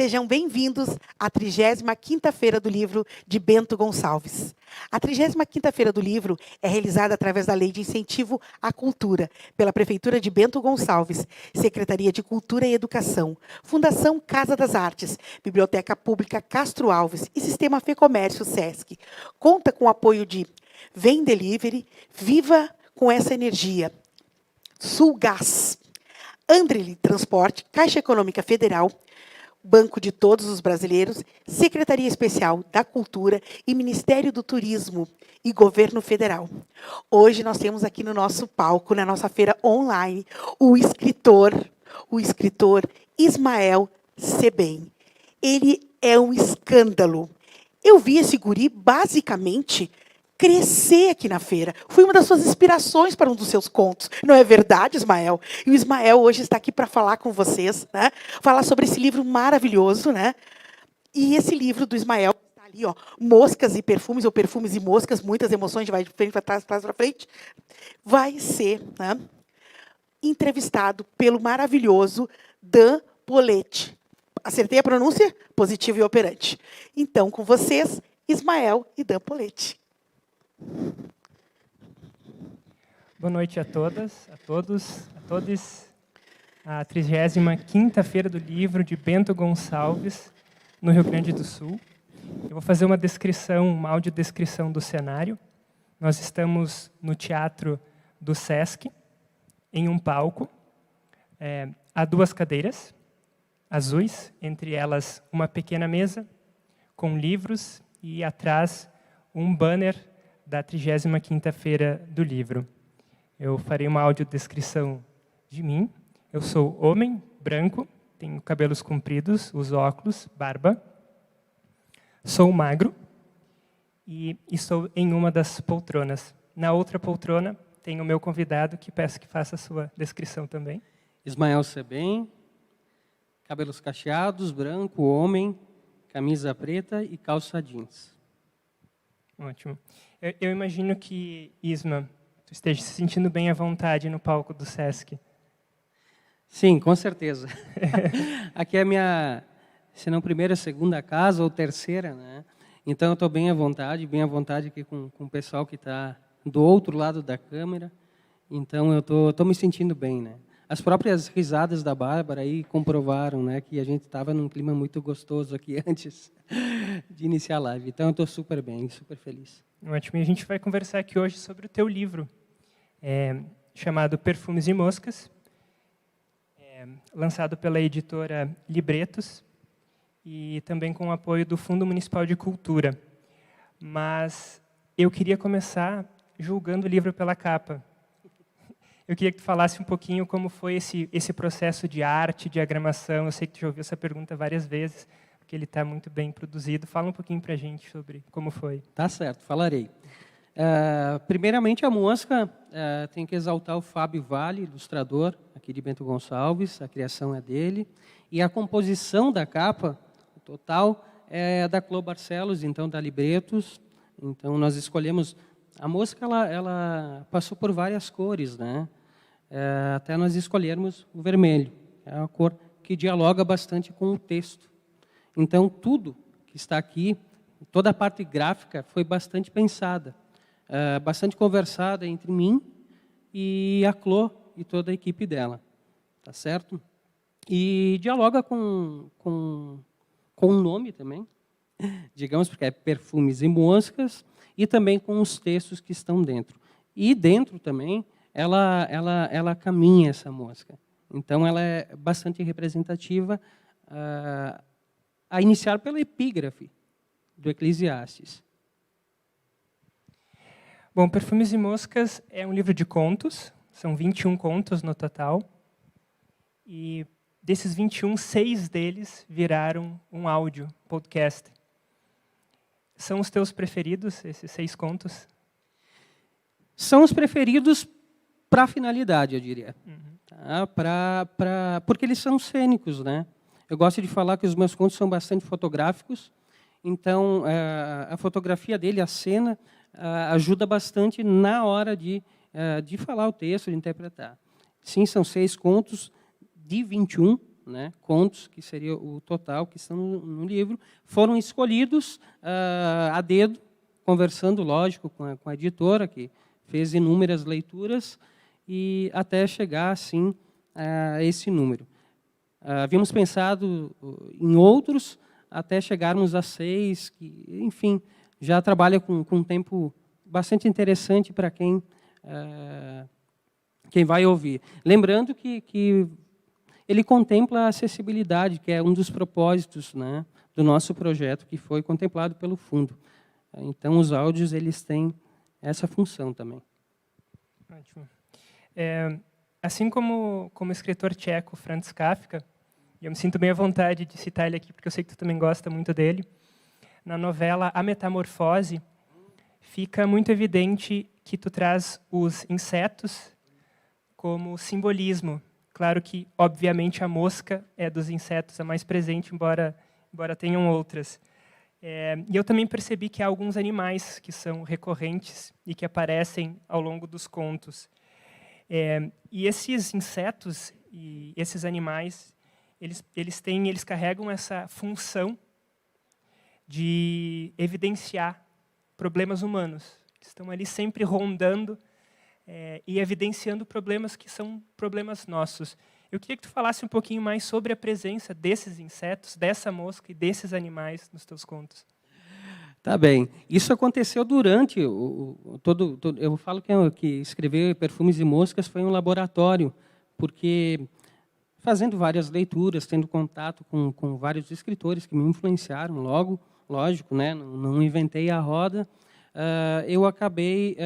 Sejam bem-vindos à 35ª Feira do Livro de Bento Gonçalves. A 35ª Feira do Livro é realizada através da Lei de Incentivo à Cultura, pela Prefeitura de Bento Gonçalves, Secretaria de Cultura e Educação, Fundação Casa das Artes, Biblioteca Pública Castro Alves e Sistema Fecomércio Sesc. Conta com o apoio de Vem Delivery, Viva com essa energia, Sulgás, Andrili Transporte, Caixa Econômica Federal, Banco de Todos os Brasileiros, Secretaria Especial da Cultura e Ministério do Turismo e Governo Federal. Hoje nós temos aqui no nosso palco, na nossa feira online, o escritor Ismael Sebem. Ele é um escândalo. Eu vi esse guri, basicamente, crescer aqui na feira. Fui uma das suas inspirações para um dos seus contos. Não é verdade, Ismael? E o Ismael hoje está aqui para falar com vocês, né? Falar sobre esse livro maravilhoso, né? E esse livro do Ismael está ali, ó, Moscas e Perfumes, ou Perfumes e Moscas, muitas emoções, vai de frente para trás para frente. Vai ser, né, entrevistado pelo maravilhoso Dan Polete. Acertei a pronúncia? Positivo e operante. Então, com vocês, Ismael e Dan Polete. Boa noite a todas, a todos, a todes. A 35ª Feira do Livro de Bento Gonçalves, no Rio Grande do Sul. Eu vou fazer uma descrição, uma audiodescrição do cenário. Nós estamos no Teatro do Sesc, em um palco. Há duas cadeiras azuis, entre elas uma pequena mesa com livros e atrás um banner da 35ª Feira do Livro. Eu farei uma audiodescrição de mim. Eu sou homem, branco, tenho cabelos compridos, uso óculos, barba. Sou magro e estou em uma das poltronas. Na outra poltrona tem o meu convidado, que peço que faça a sua descrição também. Ismael Sebem, cabelos cacheados, branco, homem, camisa preta e calça jeans. Ótimo. Eu imagino que, Isma, tu esteja se sentindo bem à vontade no palco do Sesc. Sim, com certeza. Aqui é a minha, se não primeira, segunda casa ou terceira, né? Então eu estou bem à vontade aqui com o pessoal que está do outro lado da câmera. Então eu estou me sentindo bem, né? As próprias risadas da Bárbara aí comprovaram, né, que a gente estava num clima muito gostoso aqui antes de iniciar a live. Então eu estou super bem, super feliz. Ótimo. E a gente vai conversar aqui hoje sobre o teu livro, chamado Perfumes e Moscas, lançado pela editora Libretos e também com o apoio do Fundo Municipal de Cultura. Mas eu queria começar julgando o livro pela capa. Eu queria que tu falasse um pouquinho como foi esse processo de arte, diagramação. Eu sei que tu já ouviu essa pergunta várias vezes, porque ele está muito bem produzido. Fala um pouquinho para a gente sobre como foi. Tá certo, falarei. Primeiramente, a mosca tem que exaltar o Fábio Vale, ilustrador aqui de Bento Gonçalves, a criação é dele. E a composição da capa, o total, é da Clô Barcelos, então da Libretos. Então, nós escolhemos... A mosca ela passou por várias cores, né? Até nós escolhermos o vermelho. É uma cor que dialoga bastante com o texto. Então, tudo que está aqui, toda a parte gráfica, foi bastante pensada, bastante conversada entre mim e a Clô e toda a equipe dela. Tá certo? E dialoga com o nome também, digamos, porque é Perfumes e Moscas, e também com os textos que estão dentro. E dentro também, ela caminha, essa mosca. Então, ela é bastante representativa, a iniciar pela epígrafe do Eclesiastes. Bom, Perfumes e Moscas é um livro de contos, são 21 contos no total, e desses 21, 6 deles viraram um áudio, podcast. São os teus preferidos, esses 6 contos? São os preferidos para a finalidade, eu diria. Uhum. Tá? Porque eles são cênicos, né? Eu gosto de falar que os meus contos são bastante fotográficos, então a fotografia dele, a cena, ajuda bastante na hora de falar o texto, de interpretar. Sim, são 6 contos de 21, né, contos, que seria o total que estão no livro, foram escolhidos a dedo, conversando, lógico, com a editora, que fez inúmeras leituras, e até chegar, assim, a esse número. Havíamos pensado em outros, até chegarmos a 6, que, enfim, já trabalha com um tempo bastante interessante para quem vai ouvir. Lembrando que ele contempla a acessibilidade, que é um dos propósitos, né, do nosso projeto, que foi contemplado pelo fundo. Então, os áudios eles têm essa função também. Ótimo. Assim como o escritor tcheco Franz Kafka, e eu me sinto bem à vontade de citar ele aqui, porque eu sei que tu também gosta muito dele, na novela A Metamorfose, fica muito evidente que tu traz os insetos como simbolismo. Claro que, obviamente, a mosca é dos insetos a mais presente, embora tenham outras. E eu também percebi que há alguns animais que são recorrentes e que aparecem ao longo dos contos. E esses insetos e esses animais, eles carregam essa função de evidenciar problemas humanos, que estão ali sempre rondando e evidenciando problemas que são problemas nossos. Eu queria que tu falasse um pouquinho mais sobre a presença desses insetos, dessa mosca e desses animais nos teus contos. Tá bem. Isso aconteceu durante todo. Eu falo que escrever Perfumes e Moscas foi um laboratório, porque fazendo várias leituras, tendo contato com vários escritores que me influenciaram logo, lógico, né? Não inventei a roda. Eu acabei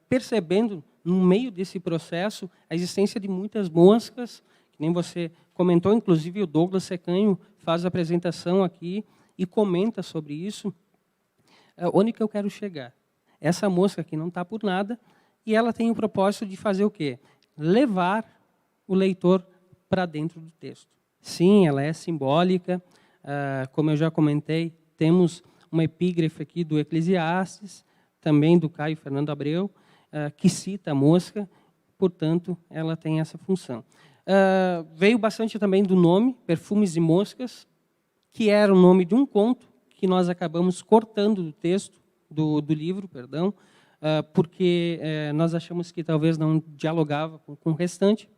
percebendo, no meio desse processo, a existência de muitas moscas, que nem você comentou, inclusive o Douglas Secanho faz a apresentação aqui e comenta sobre isso. Onde que eu quero chegar? Essa mosca aqui não está por nada e ela tem o propósito de fazer o quê? Levar o leitor para dentro do texto. Sim, ela é simbólica. Como eu já comentei, temos uma epígrafe aqui do Eclesiastes, também do Caio Fernando Abreu, que cita a mosca, portanto, ela tem essa função. Veio bastante também do nome, Perfumes e Moscas, que era o nome de um conto que nós acabamos cortando do texto, do livro, perdão, porque nós achamos que talvez não dialogava com o restante.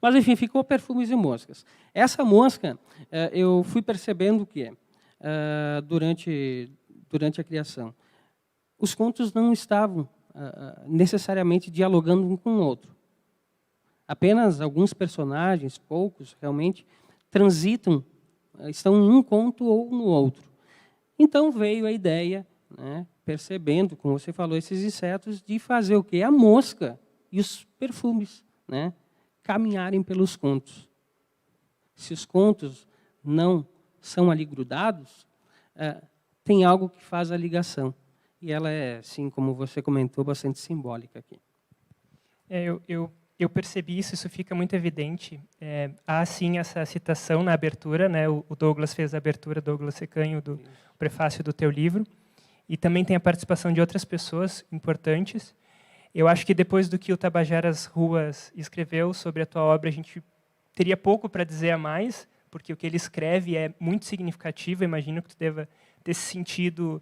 Mas, enfim, ficou Perfumes e Moscas. Essa mosca, eu fui percebendo que, durante a criação, os contos não estavam necessariamente dialogando um com o outro. Apenas alguns personagens, poucos realmente, transitam, estão em um conto ou no outro. Então veio a ideia, né, percebendo, como você falou, esses insetos, de fazer o quê? A mosca e os perfumes, né, caminharem pelos contos. Se os contos não são ali grudados, tem algo que faz a ligação. E ela é, sim, como você comentou, bastante simbólica aqui. Eu percebi isso fica muito evidente. Há, sim, essa citação na abertura, né? O Douglas fez a abertura, Douglas Secanho, do prefácio do teu livro. E também tem a participação de outras pessoas importantes. Eu acho que depois do que o Tabajaras Ruas escreveu sobre a tua obra, a gente teria pouco para dizer a mais, porque o que ele escreve é muito significativo. Eu imagino que tu deva ter se sentido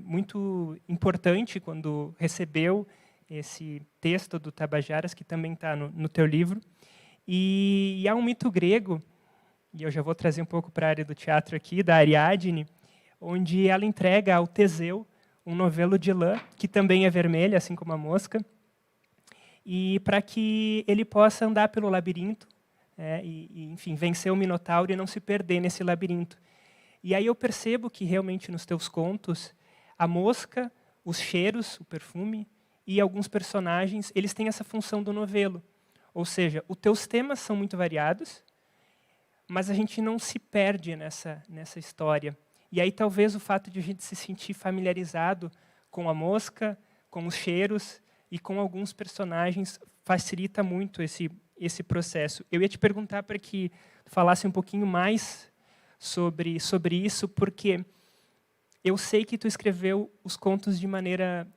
muito importante quando recebeu esse texto do Tabajaras, que também está no teu livro. E há um mito grego, e eu já vou trazer um pouco para a área do teatro aqui, da Ariadne, onde ela entrega ao Teseu um novelo de lã, que também é vermelho, assim como a mosca, e para que ele possa andar pelo labirinto, enfim, vencer o Minotauro e não se perder nesse labirinto. E aí eu percebo que, realmente, nos teus contos, a mosca, os cheiros, o perfume, e alguns personagens, eles têm essa função do novelo. Ou seja, os teus temas são muito variados, mas a gente não se perde nessa história. E aí talvez o fato de a gente se sentir familiarizado com a mosca, com os cheiros e com alguns personagens facilita muito esse processo. Eu ia te perguntar para que falasse um pouquinho mais sobre isso, porque eu sei que tu escreveu os contos de maneira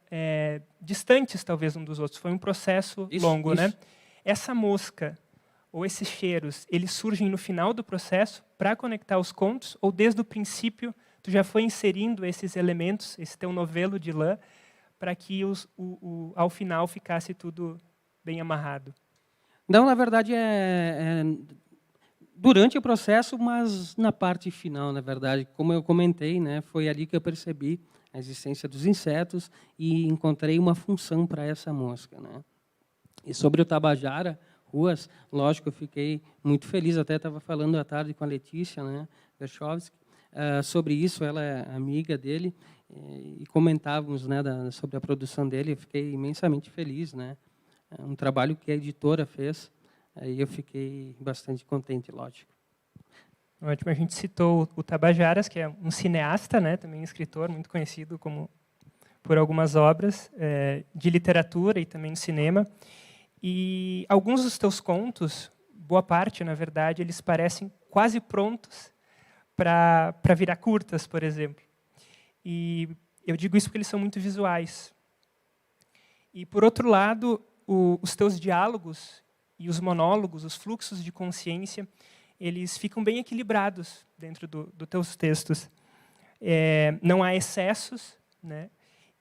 distantes, talvez, um dos outros. Foi um processo longo, né? Essa mosca, ou esses cheiros, eles surgem no final do processo para conectar os contos, ou desde o princípio tu já foi inserindo esses elementos, esse teu novelo de lã, para que ao final ficasse tudo bem amarrado? Não, na verdade, durante o processo, mas na parte final, na verdade, como eu comentei, né, foi ali que eu percebi a existência dos insetos e encontrei uma função para essa mosca, né? E sobre o Tabajara, ruas, lógico, eu fiquei muito feliz, até estava falando à tarde com a Letícia, né, Verchovski, sobre isso, ela é amiga dele, e comentávamos, né, sobre a produção dele, eu fiquei imensamente feliz, né? Um trabalho que a editora fez, aí eu fiquei bastante contente, lógico. Ótimo, a gente citou o Tabajaras, que é um cineasta, né, também escritor, muito conhecido por algumas obras de literatura e também no cinema. E alguns dos teus contos, boa parte, na verdade, eles parecem quase prontos para virar curtas, por exemplo. E eu digo isso porque eles são muito visuais. E, por outro lado, os teus diálogos e os monólogos, os fluxos de consciência, eles ficam bem equilibrados dentro dos teus textos. Não há excessos, né?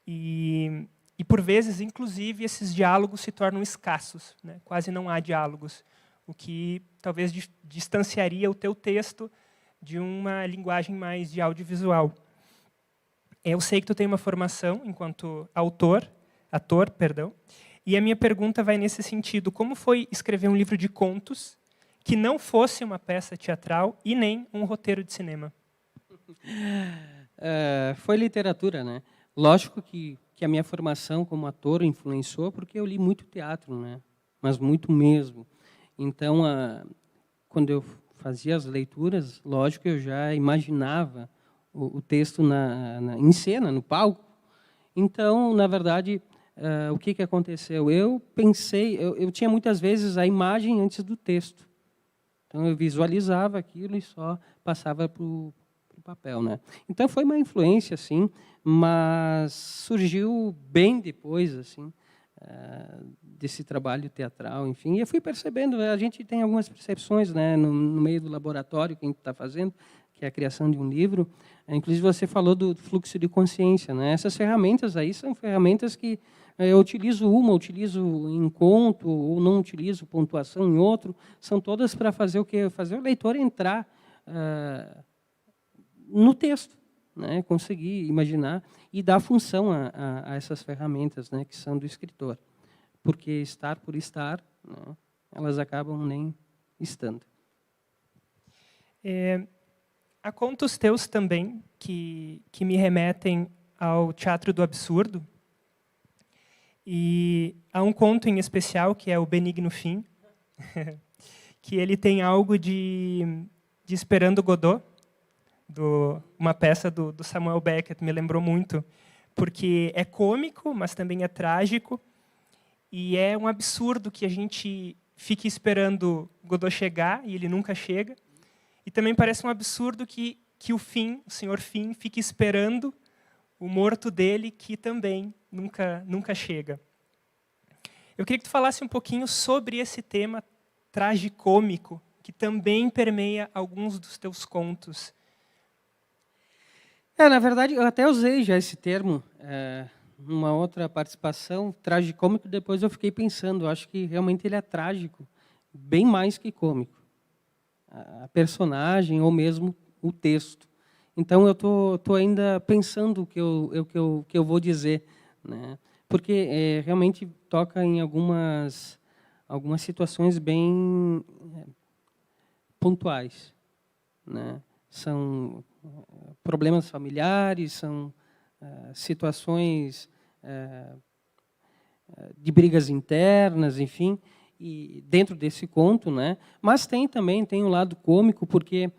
E, por vezes, inclusive, esses diálogos se tornam escassos, né? Quase não há diálogos, o que talvez distanciaria o teu texto de uma linguagem mais de audiovisual. Eu sei que tu tem uma formação enquanto ator, e a minha pergunta vai nesse sentido. Como foi escrever um livro de contos que não fosse uma peça teatral e nem um roteiro de cinema? Foi literatura, né? Lógico que a minha formação como ator influenciou, porque eu li muito teatro, né? Mas muito mesmo. Então, quando eu fazia as leituras, lógico, eu já imaginava o texto em cena, no palco. Então, na verdade, o que aconteceu? Eu pensei, eu tinha muitas vezes a imagem antes do texto. Então, eu visualizava aquilo e só passava para o papel, né? Então, foi uma influência, assim, mas surgiu bem depois, assim, desse trabalho teatral, enfim. E eu fui percebendo, a gente tem algumas percepções, né, no meio do laboratório que a gente está fazendo, que é a criação de um livro. Inclusive, você falou do fluxo de consciência, né? Essas ferramentas aí são ferramentas que eu utilizo em conto, ou não utilizo pontuação em outro. São todas para fazer o quê? Fazer o leitor entrar no texto, né? Conseguir imaginar e dar função a essas ferramentas, né? Que são do escritor. Porque estar por estar, né? Elas acabam nem estando. Há contos teus também que me remetem ao teatro do absurdo. E há um conto em especial, que é o Benigno Fim, que ele tem algo de Esperando Godot, uma peça do Samuel Beckett, me lembrou muito, porque é cômico, mas também é trágico, e é um absurdo que a gente fique esperando Godot chegar, e ele nunca chega. E também parece um absurdo que o senhor Fim, fique esperando o morto dele, que também nunca chega. Eu queria que tu falasse um pouquinho sobre esse tema tragicômico, que também permeia alguns dos teus contos. Na verdade, eu até usei já esse termo numa outra participação, tragicômico, depois eu fiquei pensando, acho que realmente ele é trágico, bem mais que cômico. A personagem ou mesmo o texto. Então, eu tô ainda pensando o que eu vou dizer, né? Porque realmente toca em algumas situações bem pontuais, né? São problemas familiares, são situações de brigas internas, enfim, e dentro desse conto, né? Mas tem um lado cômico, porque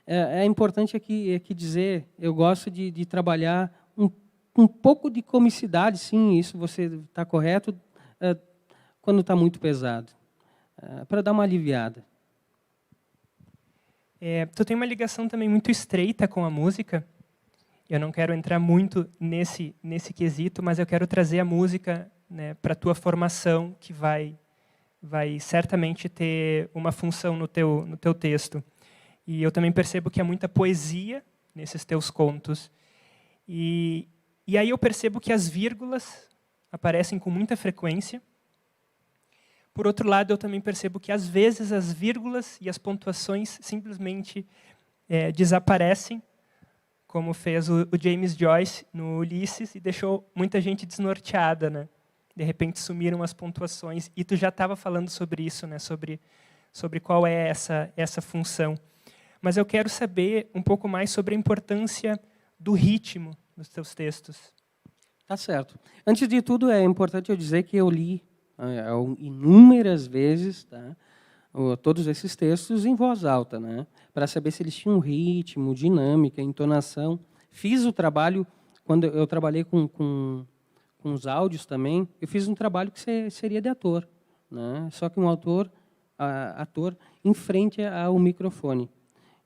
é importante aqui dizer, eu gosto de trabalhar um pouco de comicidade, sim, isso você está correto, quando está muito pesado, para dar uma aliviada. Tu tem uma ligação também muito estreita com a música. Eu não quero entrar muito nesse quesito, mas eu quero trazer a música, né, para a tua formação, que vai vai certamente ter uma função no teu texto. E eu também percebo que há muita poesia nesses teus contos. E aí eu percebo que as vírgulas aparecem com muita frequência. Por outro lado, eu também percebo que, às vezes, as vírgulas e as pontuações simplesmente desaparecem, como fez o James Joyce no Ulisses, e deixou muita gente desnorteada, né? De repente sumiram as pontuações. E tu já estava falando sobre isso, né? Sobre qual é essa função. Mas eu quero saber um pouco mais sobre a importância do ritmo nos teus textos. Tá certo. Antes de tudo, é importante eu dizer que eu li inúmeras vezes, tá, todos esses textos em voz alta, né, para saber se eles tinham ritmo, dinâmica, entonação. Fiz o trabalho, quando eu trabalhei com os áudios também, eu fiz um trabalho que seria de ator, né, só que um ator em frente ao microfone.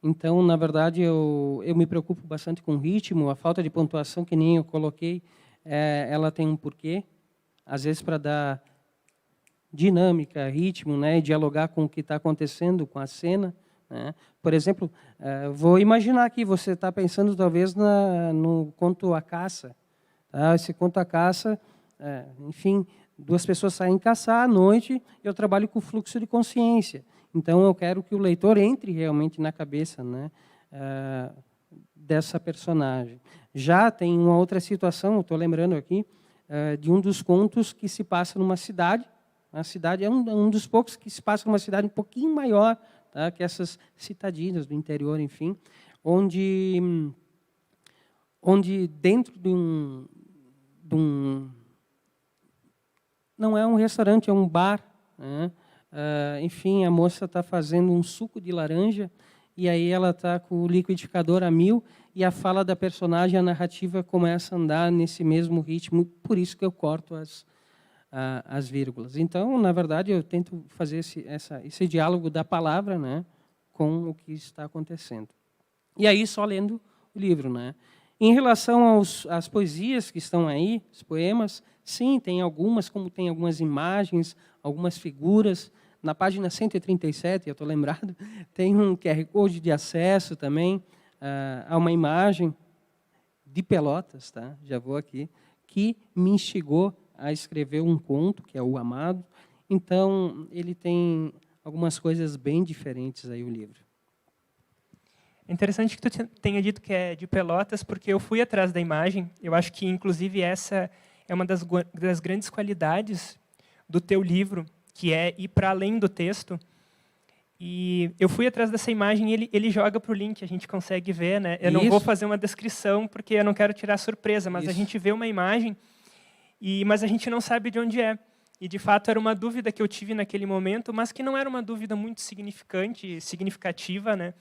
Então, na verdade, eu me preocupo bastante com o ritmo, a falta de pontuação, que nem eu coloquei, ela tem um porquê, às vezes para dar dinâmica, ritmo, né, e dialogar com o que está acontecendo com a cena, né. Por exemplo, vou imaginar aqui, você está pensando talvez no conto A Caça. Tá? Esse conto A Caça, enfim, duas pessoas saem caçar à noite, e eu trabalho com o fluxo de consciência. Então, eu quero que o leitor entre realmente na cabeça, né, dessa personagem. Já tem uma outra situação, estou lembrando aqui, de um dos contos que se passa numa cidade. A cidade é um dos poucos que se passa numa cidade um pouquinho maior, tá, que essas citadinas do interior, enfim, onde dentro de um não é um restaurante, é um bar, né? Enfim, a moça está fazendo um suco de laranja, e aí ela está com o liquidificador a 1000, e a fala da personagem, a narrativa, começa a andar nesse mesmo ritmo, por isso que eu corto as vírgulas. Então, na verdade, eu tento fazer esse diálogo da palavra, né, com o que está acontecendo. E aí, só lendo o livro, né? Em relação às poesias que estão aí, os poemas, sim, tem algumas, como tem algumas imagens, algumas figuras. Na página 137, eu estou lembrado, tem um QR Code de acesso também a uma imagem de Pelotas, tá? Já vou aqui, que me instigou a escrever um conto, que é O Amado. Então, ele tem algumas coisas bem diferentes aí, o livro. É interessante que tu tenha dito que é de Pelotas, porque eu fui atrás da imagem. Eu acho que, inclusive, essa é uma das grandes qualidades do teu livro, que é ir para além do texto. E eu fui atrás dessa imagem e ele joga para o link, a gente consegue ver, né? Eu não vou fazer uma descrição, porque eu não quero tirar surpresa, mas a gente vê uma imagem, mas a gente não sabe de onde é. E, de fato, era uma dúvida que eu tive naquele momento, mas que não era uma dúvida muito significativa, né?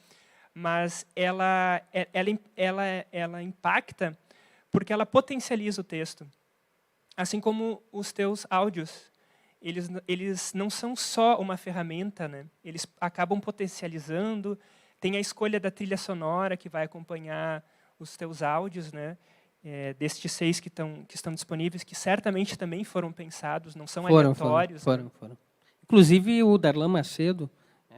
Mas ela impacta porque ela potencializa o texto. Assim como os teus áudios. Eles não são só uma ferramenta, né? Eles acabam potencializando. Tem a escolha da trilha sonora que vai acompanhar os teus áudios, né? Destes 6 que estão disponíveis, que certamente também foram pensados, não são aleatórios. Foram. Inclusive, o Darlan Macedo,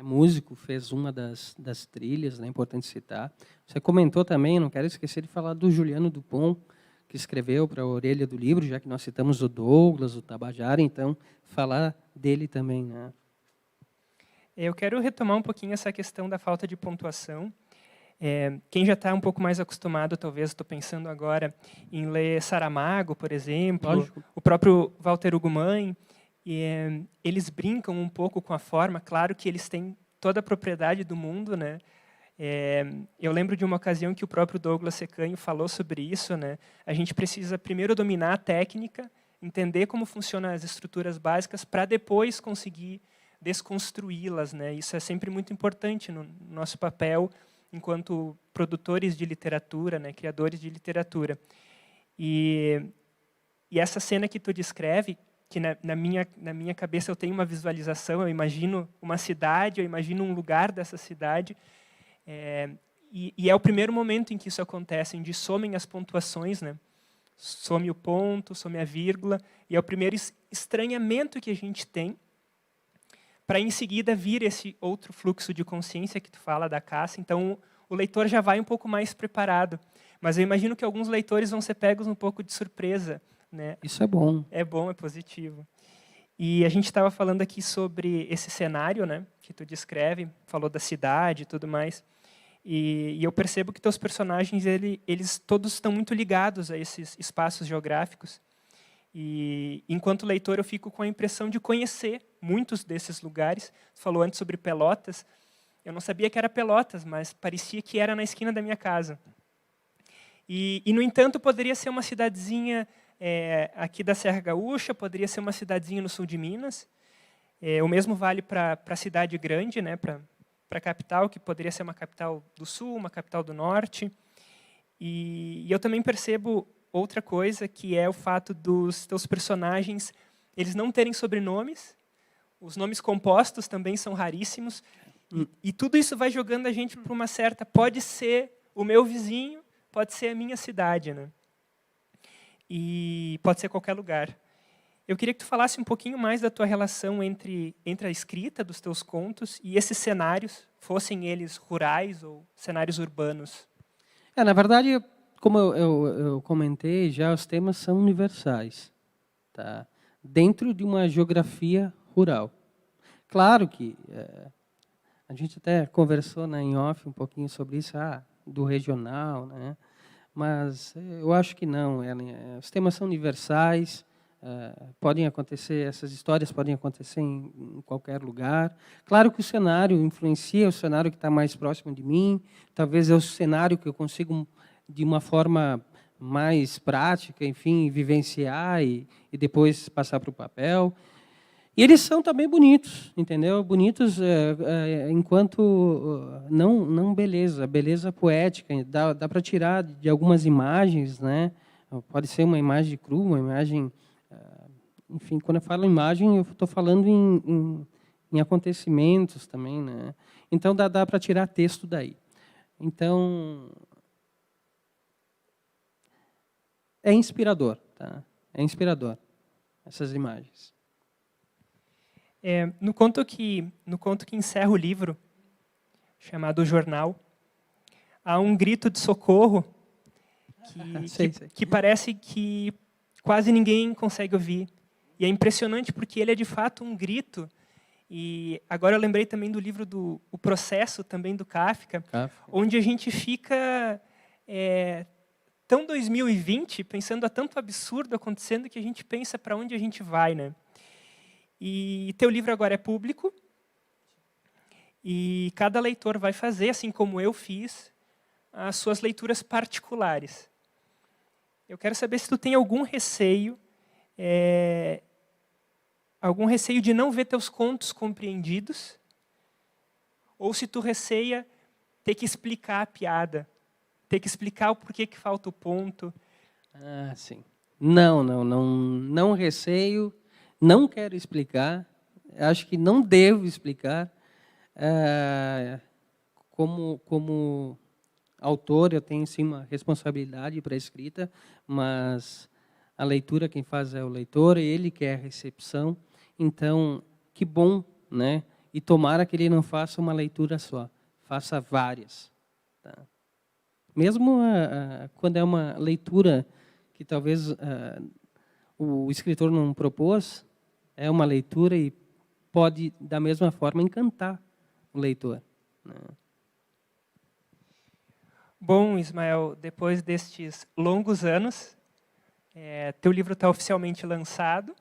músico, fez uma das trilhas, né? Importante citar. Você comentou também, não quero esquecer de falar do Juliano Dupont, que escreveu para a orelha do livro, já que nós citamos o Douglas, o Tabajara, então, falar dele também, né? Eu quero retomar um pouquinho essa questão da falta de pontuação. Quem já está um pouco mais acostumado, talvez, estou pensando agora em ler Saramago, por exemplo, Lógico. O próprio Walter Ugumãe, eles brincam um pouco com a forma, claro que eles têm toda a propriedade do mundo, né? Eu lembro de uma ocasião que o próprio Douglas Secanho falou sobre isso, né? A gente precisa primeiro dominar a técnica, entender como funcionam as estruturas básicas, para depois conseguir desconstruí-las, né? Isso é sempre muito importante no nosso papel enquanto produtores de literatura, né? Criadores de literatura. E essa cena que tu descreve, que na minha cabeça eu tenho uma visualização, eu imagino uma cidade, eu imagino um lugar dessa cidade, e é o primeiro momento em que isso acontece, onde somem as pontuações, né? Some o ponto, some a vírgula, e é o primeiro estranhamento que a gente tem para em seguida vir esse outro fluxo de consciência que tu fala da caça. Então, o leitor já vai um pouco mais preparado. Mas eu imagino que alguns leitores vão ser pegos um pouco de surpresa, né? Isso é bom. É bom, é positivo. E a gente estava falando aqui sobre esse cenário, né, que tu descreve, falou da cidade e tudo mais. E eu percebo que teus personagens, eles todos estão muito ligados a esses espaços geográficos. E, enquanto leitor, eu fico com a impressão de conhecer muitos desses lugares. Você falou antes sobre Pelotas. Eu não sabia que era Pelotas, mas parecia que era na esquina da minha casa. E no entanto, poderia ser uma cidadezinha aqui da Serra Gaúcha, poderia ser uma cidadezinha no sul de Minas. O mesmo vale para a cidade grande, né, para a capital, que poderia ser uma capital do sul, uma capital do norte. E eu também percebo outra coisa, que é o fato dos teus personagens eles não terem sobrenomes. Os nomes compostos também são raríssimos. E tudo isso vai jogando a gente para uma certa... Pode ser o meu vizinho, pode ser a minha cidade, né? E pode ser qualquer lugar. Eu queria que tu falasse um pouquinho mais da tua relação entre a escrita dos teus contos e esses cenários, fossem eles rurais ou cenários urbanos. Na verdade, como eu comentei, já os temas são universais, tá? Dentro de uma geografia rural. Claro que a gente até conversou, né, em off um pouquinho sobre isso, do regional, né? Mas eu acho que não. Os temas são universais, podem acontecer, essas histórias podem acontecer em qualquer lugar. Claro que o cenário influencia, o cenário que está mais próximo de mim, talvez é o cenário que eu consigo, de uma forma mais prática, enfim, vivenciar e depois passar para o papel. E eles são também bonitos, entendeu? Bonitos enquanto não beleza poética. Dá para tirar de algumas imagens, né? Pode ser uma imagem crua, uma imagem, enfim, quando eu falo imagem, eu estou falando em acontecimentos também, né? Então dá para tirar texto daí. Então é inspirador, tá? É inspirador essas imagens. No conto que encerra o livro, chamado O Jornal, há um grito de socorro que parece que quase ninguém consegue ouvir. E é impressionante porque ele é, de fato, um grito. E agora eu lembrei também do livro O Processo, também do Kafka, onde a gente fica tão 2020, pensando a tanto absurdo acontecendo, que a gente pensa para onde a gente vai, né? E teu livro agora é público, e cada leitor vai fazer, assim como eu fiz, as suas leituras particulares. Eu quero saber se tu tem algum receio de não ver teus contos compreendidos, ou se tu receia ter que explicar a piada, ter que explicar o porquê que falta o ponto. Sim. Não receio. Não quero explicar, acho que não devo explicar. Como autor, eu tenho sim uma responsabilidade para a escrita, mas a leitura quem faz é o leitor, ele que é a recepção. Então, que bom, né? E tomara que ele não faça uma leitura só, faça várias. Tá? Mesmo quando é uma leitura que talvez o escritor não propôs, é uma leitura e pode, da mesma forma, encantar o leitor. Né? Bom, Ismael, depois destes longos anos, teu livro está oficialmente lançado,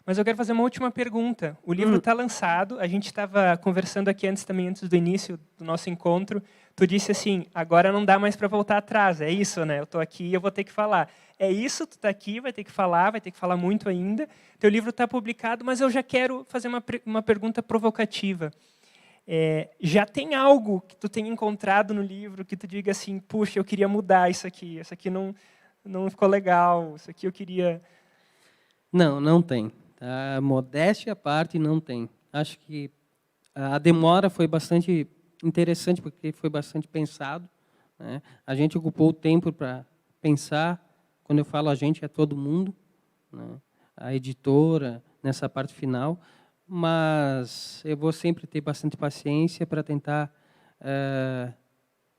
mas eu quero fazer uma última pergunta. O livro está lançado, a gente estava conversando aqui antes do início do nosso encontro, tu disse assim, agora não dá mais para voltar atrás, é isso, né? Eu estou aqui e eu vou ter que falar. É isso, tu está aqui, vai ter que falar muito ainda. Teu livro está publicado, mas eu já quero fazer uma pergunta provocativa. Já tem algo que tu tenha encontrado no livro que tu diga assim, puxa, eu queria mudar isso aqui não ficou legal, isso aqui eu queria... Não tem. Tá? Modéstia à parte, não tem. Acho que a demora foi bastante interessante, porque foi bastante pensado. Né? A gente ocupou o tempo para pensar. Quando eu falo a gente, é todo mundo. Né? A editora, nessa parte final. mas eu vou sempre ter bastante paciência para tentar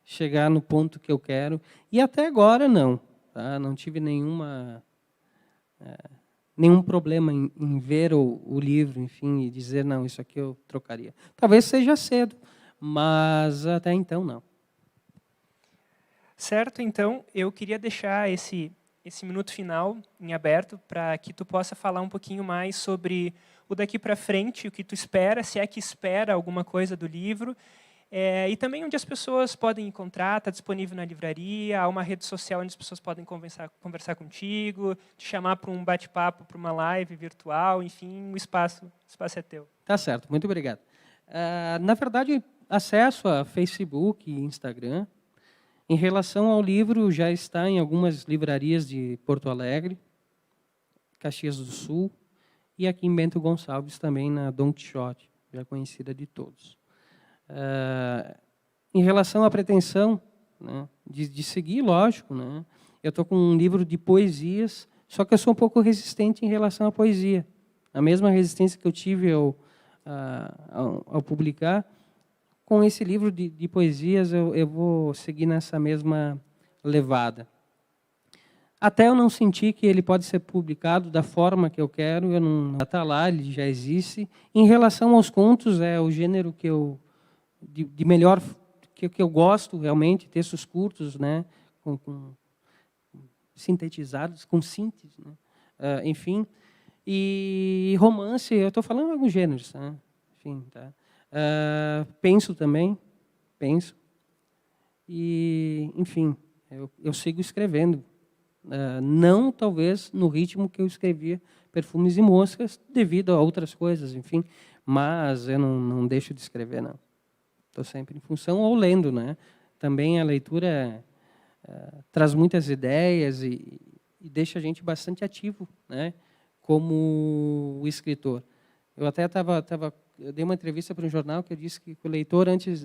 chegar no ponto que eu quero. E até agora não, tá? Não tive nenhum problema em ver o livro, enfim, e dizer, não, isso aqui eu trocaria. Talvez seja cedo, mas até então não. Certo, então, eu queria deixar esse minuto final em aberto para que tu possa falar um pouquinho mais sobre o daqui para frente, o que tu espera, se é que espera alguma coisa do livro, e também onde as pessoas podem encontrar, está disponível na livraria, há uma rede social onde as pessoas podem conversar contigo, te chamar para um bate-papo, para uma live virtual, enfim, o espaço é teu. Tá certo, muito obrigado. Na verdade, acesso a Facebook e Instagram. Em relação ao livro, já está em algumas livrarias de Porto Alegre, Caxias do Sul, e aqui em Bento Gonçalves também, na Don Quixote, já conhecida de todos. Em relação à pretensão, né, de seguir, lógico, né, eu estou com um livro de poesias, só que eu sou um pouco resistente em relação à poesia. A mesma resistência que eu tive ao publicar, com esse livro de poesias, eu vou seguir nessa mesma levada. Até eu não sentir que ele pode ser publicado da forma que eu quero, eu não está lá, ele já existe. Em relação aos contos, é o gênero que eu de melhor que eu gosto realmente, textos curtos, né, com sintetizados, com síntese, né, enfim. E romance, eu estou falando de alguns gêneros, né, enfim, tá. Penso também, e, enfim, eu sigo escrevendo. Não, talvez, no ritmo que eu escrevia Perfumes e Moscas, devido a outras coisas, enfim, mas eu não deixo de escrever, não. Estou sempre em função ou lendo, né? Também a leitura traz muitas ideias e deixa a gente bastante ativo, né? Como o escritor. Eu até eu dei uma entrevista para um jornal que eu disse que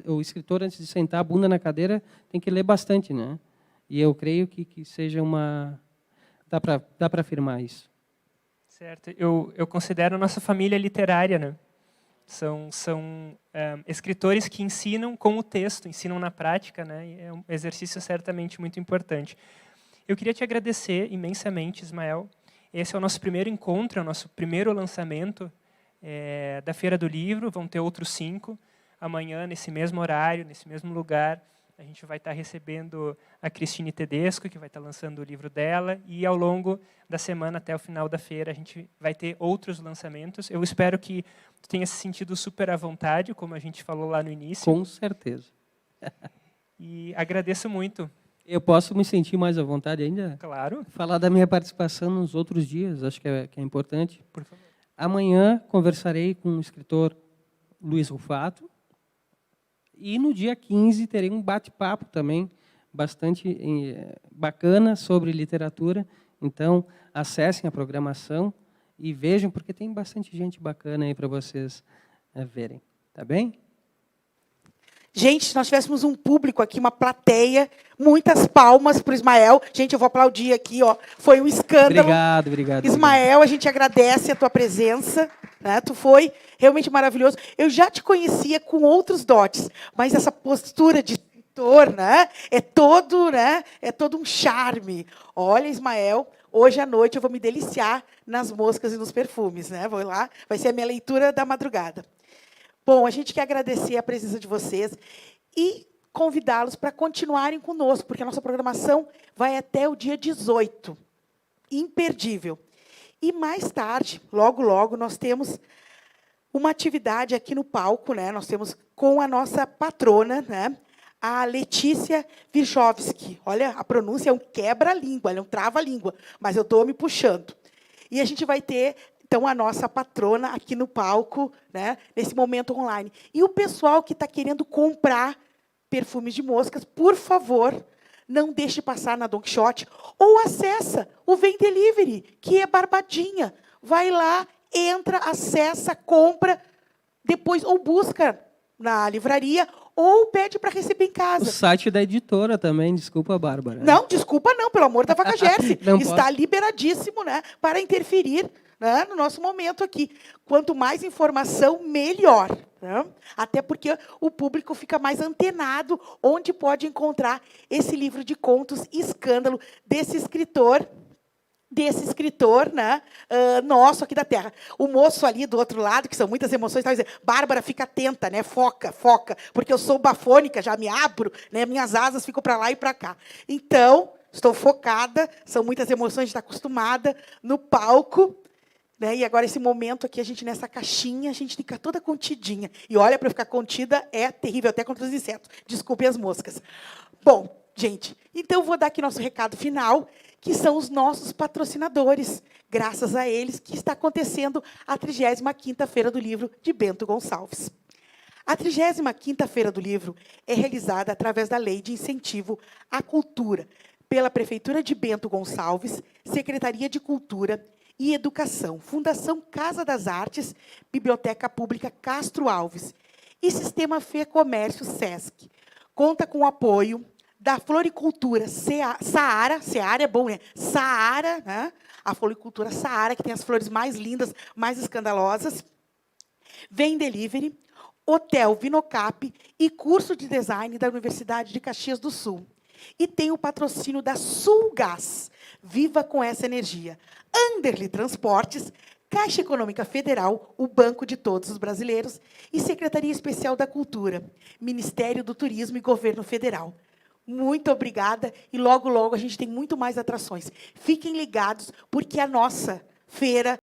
o escritor, antes de sentar a bunda na cadeira, tem que ler bastante, né? E eu creio que seja uma... Dá para afirmar isso. Certo. Eu considero a nossa família literária, né? São escritores que ensinam com o texto, ensinam na prática, né? É um exercício certamente muito importante. Eu queria te agradecer imensamente, Ismael. Esse é o nosso primeiro encontro, é o nosso primeiro lançamento da Feira do Livro. Vão ter outros 5. Amanhã, nesse mesmo horário, nesse mesmo lugar, a gente vai estar recebendo a Cristine Tedesco, que vai estar lançando o livro dela, e ao longo da semana, até o final da feira, a gente vai ter outros lançamentos. Eu espero que tu tenha se sentido super à vontade, como a gente falou lá no início. Com certeza. E agradeço muito. Eu posso me sentir mais à vontade ainda? Claro. Falar da minha participação nos outros dias, acho que é importante. Por favor. Amanhã conversarei com o escritor Luiz Rufato, e no dia 15 terei um bate-papo também bastante bacana sobre literatura. Então, acessem a programação e vejam, porque tem bastante gente bacana aí para vocês verem. Tá bem? Gente, se nós tivéssemos um público aqui, uma plateia, muitas palmas para o Ismael. Gente, eu vou aplaudir aqui, ó. Foi um escândalo. Obrigado. Ismael, a gente agradece a tua presença, né? Tu foi realmente maravilhoso. Eu já te conhecia com outros dotes, mas essa postura de escritor, né? É todo um charme. Olha, Ismael, hoje à noite eu vou me deliciar nas moscas e nos perfumes, né? Vou lá, vai ser a minha leitura da madrugada. Bom, a gente quer agradecer a presença de vocês e convidá-los para continuarem conosco, porque a nossa programação vai até o dia 18. Imperdível. E mais tarde, logo, nós temos uma atividade aqui no palco, né? Nós temos com a nossa patrona, né? A Letícia Virchovski. Olha, a pronúncia é um quebra-língua, é um trava-língua, mas eu estou me puxando. E a gente vai ter... Então, a nossa patrona aqui no palco, né, nesse momento online. E o pessoal que está querendo comprar perfumes de moscas, por favor, não deixe passar na Don Quixote, ou acessa o Vem Delivery, que é barbadinha. Vai lá, entra, acessa, compra, depois ou busca na livraria, ou pede para receber em O casa. site da editora também, desculpa, Bárbara. Não, desculpa não, pelo amor da vaca Gerce. Não Está posso. liberadíssimo, né, para interferir, né, no nosso momento aqui. Quanto mais informação, melhor. Né? Até porque o público fica mais antenado onde pode encontrar esse livro de contos, Escândalo, desse escritor, né, nosso aqui da Terra. O moço ali do outro lado, que são muitas emoções, estava dizendo, Bárbara, fica atenta, né, foca, porque eu sou bafônica, já me abro, né, minhas asas ficam para lá e para cá. Então, estou focada, são muitas emoções, a gente está acostumada no palco, né, e agora esse momento aqui, a gente nessa caixinha, a gente fica toda contidinha. E olha, para ficar contida é terrível, até contra os insetos. Desculpem as moscas. Bom, gente, então eu vou dar aqui nosso recado final, que são os nossos patrocinadores. Graças a eles que está acontecendo a 35ª Feira do Livro de Bento Gonçalves. A 35ª Feira do Livro é realizada através da Lei de Incentivo à Cultura, pela Prefeitura de Bento Gonçalves, Secretaria de Cultura e Educação, Fundação Casa das Artes, Biblioteca Pública Castro Alves e Sistema Fê Comércio Sesc. Conta com o apoio da Floricultura Saara é bom, né? Saara, né? A Floricultura Saara, que tem as flores mais lindas, mais escandalosas. Vem Delivery, Hotel Vinocap e curso de design da Universidade de Caxias do Sul. E tem o patrocínio da Sulgás. Viva com essa energia. Anderli Transportes, Caixa Econômica Federal, o banco de todos os brasileiros, e Secretaria Especial da Cultura, Ministério do Turismo e Governo Federal. Muito obrigada e logo, logo a gente tem muito mais atrações. Fiquem ligados, porque a nossa feira